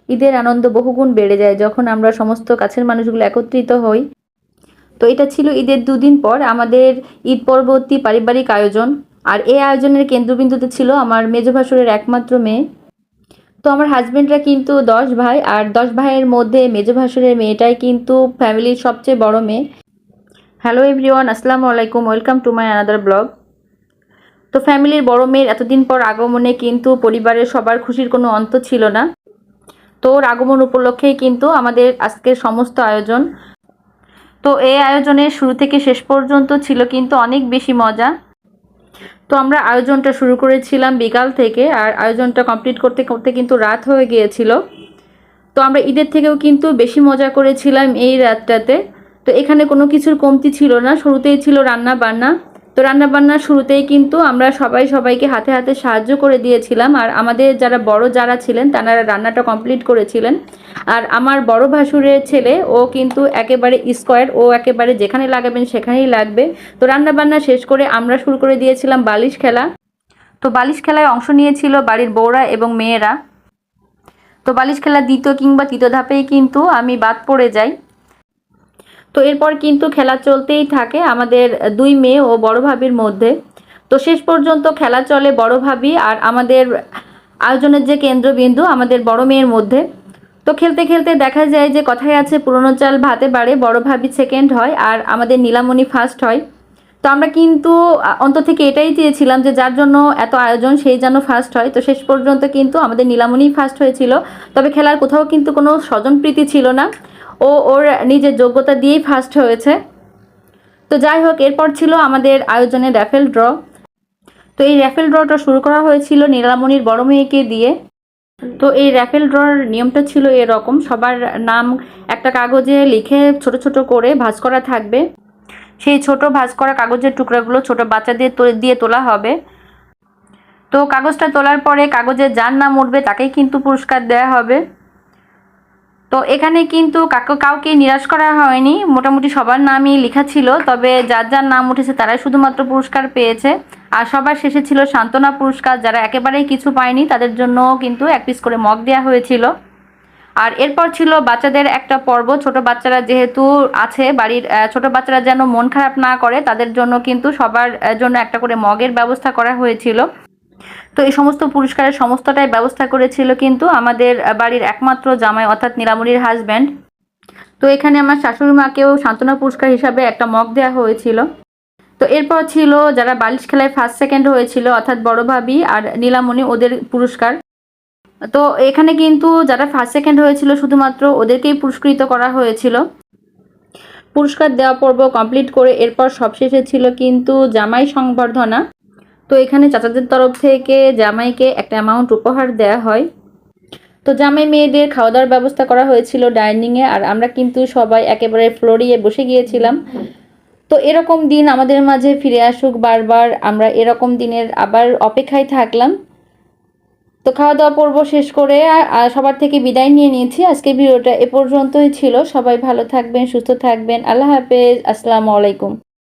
ঈদের আনন্দ বহুগুণ বেড়ে যায় যখন আমরা সমস্ত কাছের মানুষগুলো একত্রিত হই। তো এটা ছিল ঈদের দুদিন পর আমাদের ঈদ পরবর্তী পারিবারিক আয়োজন। আর এই আয়োজনের কেন্দ্রবিন্দুতে ছিল আমার মেজো ভাসুরের একমাত্র মেয়ে। তো আমার হাজবেন্ডরা কিন্তু 10 ভাই, আর 10 ভাইয়ের মধ্যে মেজো ভাসুরের মেয়েটাই কিন্তু ফ্যামিলির সবচেয়ে বড় মেয়ে। হ্যালো এভরিওয়ান, আসসালামু আলাইকুম, welcome to my another blog. তো ফ্যামিলির বড় মেয়ের এতদিন পর আগমনে কিন্তু পরিবারের সবার খুশির কোনো অন্ত ছিল না। তো ওর আগমন উপলক্ষেই কিন্তু আমাদের আজকের সমস্ত আয়োজন। তো এই আয়োজনের শুরু থেকে শেষ পর্যন্ত ছিল কিন্তু অনেক বেশি মজা। তো আমরা আয়োজনটা শুরু করেছিলাম বিকাল থেকে, আর আয়োজনটা কমপ্লিট করতে করতে কিন্তু রাত হয়ে গিয়েছিল। তো আমরা ঈদের থেকেও কিন্তু বেশি মজা করেছিলাম এই রাতটাতে। তো এখানে কোনো কিছুর কমতি ছিল না, শুরুতেই ছিল রান্না বান্না। তো রান্না বান্নার শুরুতেই কিন্তু আমরা সবাইকে হাতে হাতে সাহায্য করে দিয়েছিলাম, আর আমাদের যারা ছিলেন তারা রান্নাটা কমপ্লিট করেছিলেন। আর আমার বড় ভাসুরের ছেলে ও কিন্তু একেবারে স্কোয়ার, ও একেবারে যেখানে লাগাবেন সেখানেই লাগবে। তো রান্না বান্না শেষ করে আমরা শুরু করে দিয়েছিলাম বালিশ খেলা। তো বালিশ খেলায় অংশ নিয়েছিল বাড়ির বউরা এবং মেয়েরা। তো বালিশ খেলা দ্বিতীয় কিংবা তৃতীয় ধাপেই কিন্তু আমি বাদ পড়ে যাই। তো এরপর কিন্তু খেলা চলতেই থাকে আমাদের দুই মেয়ে ও বড় ভাবির মধ্যে। তো শেষ পর্যন্ত খেলা চলে বড় ভাবি আর আমাদের আয়োজনের যে কেন্দ্রবিন্দু আমাদের বড় মেয়ের মধ্যে। তো খেলতে খেলতে দেখা যায় যে কথায় আছে পুরনো চাল ভাতে বাড়ে, বড় ভাবি সেকেন্ড হয় আর আমাদের নীলামণি ফার্স্ট হয়। তো আমরা কিন্তু অন্তর থেকে এটাই চেয়েছিলাম যে যার জন্য এত আয়োজন সেই যেন ফার্স্ট হয়। তো শেষ পর্যন্ত কিন্তু আমাদের নীলামণি ফার্স্ট হয়েছিল। তবে খেলার কোথাও কিন্তু কোনো স্বজনপ্রীতি ছিল না, ও ওর নিজের যোগ্যতা দিয়েই ফার্স্ট হয়েছে। তো যাই হোক, এরপর ছিল আমাদের আয়োজনে র্যাফেল ড্র। তো এই র্যাফেল ড্রটা শুরু করা হয়েছিল নীলামণির বড় মেয়েকে দিয়ে। তো এই র্যাফেল ড্রর নিয়মটা ছিল এরকম, সবার নাম একটা কাগজে লিখে ছোট ছোট করে ভাঁজ করা থাকবে। সেই ছোট ভাঁজ করা কাগজের টুকরাগুলো ছোট বাচ্চাদের দিয়ে তোলা হবে। তো কাগজটা তোলার পরে কাগজে যার নাম উঠবে তাকেই কিন্তু পুরস্কার দেওয়া হবে। তো এখানে কিন্তু কাউকে নিরাশ করা হয়নি, মোটামুটি সবার নামই লেখা ছিল। তবে যার যার নাম উঠেছে তারাই শুধুমাত্র পুরস্কার পেয়েছে। আর সবার শেষে ছিল সান্ত্বনা পুরস্কার, যারা একেবারেই কিছু পায়নি তাদের জন্য কিন্তু এক পিস করে মগ দেওয়া হয়েছিল। আর এরপর ছিল বাচ্চাদের একটা পর্ব, ছোট বাচ্চারা যেহেতু আছে বাড়ির, ছোট বাচ্চারা যেন মন খারাপ না করে তাদের জন্য কিন্তু সবার জন্য একটা করে মগের ব্যবস্থা করা হয়েছিল। তো এই সমস্ত পুরস্কারের সমস্তটাই ব্যবস্থা করেছিল কিন্তু আমাদের বাড়ির একমাত্র জামাই অর্থাৎ নীলামণির হাজব্যান্ড। তো এখানে আমার শাশুড়ি মাকেও সান্ত্বনা পুরস্কার হিসাবে একটা মগ দেওয়া হয়েছিল। তো এরপর ছিল যারা বালিশ খেলায় ফার্স্ট সেকেন্ড হয়েছিল অর্থাৎ বড় ভাবি আর নীলামণি, ওদের পুরস্কার। তো এখানে কিন্তু যারা ফার্স্ট সেকেন্ড হয়েছিল শুধুমাত্র ওদেরকেই পুরস্কৃত করা হয়েছিল। পুরস্কার দেওয়া পর্ব কমপ্লিট করে এরপর সবশেষে ছিল কিন্তু জামাই সংবর্ধনা। তো এখানে চাচাদের তরফ থেকে জামাইকে একটা অ্যামাউন্ট উপহার দেওয়া হয়। তো জামাই মেয়েদের খাওয়া দাওয়ার ব্যবস্থা করা হয়েছিল ডাইনিংয়ে, আর আমরা কিন্তু সবাই একেবারে ফ্লোরিয়ে বসে গিয়েছিলাম। তো এরকম দিন আমাদের মাঝে ফিরে আসুক বারবার, আমরা এরকম দিনের আবার অপেক্ষায় থাকলাম। তো খাওয়া দাওয়া পর্ব শেষ করে সবার থেকে বিদায় নিয়ে নিয়েছি। আজকে ভিডিওটা এ পর্যন্তই ছিল। সবাই ভালো থাকবেন, সুস্থ থাকবেন। আল্লাহ হাফেজ, আসসালামু আলাইকুম।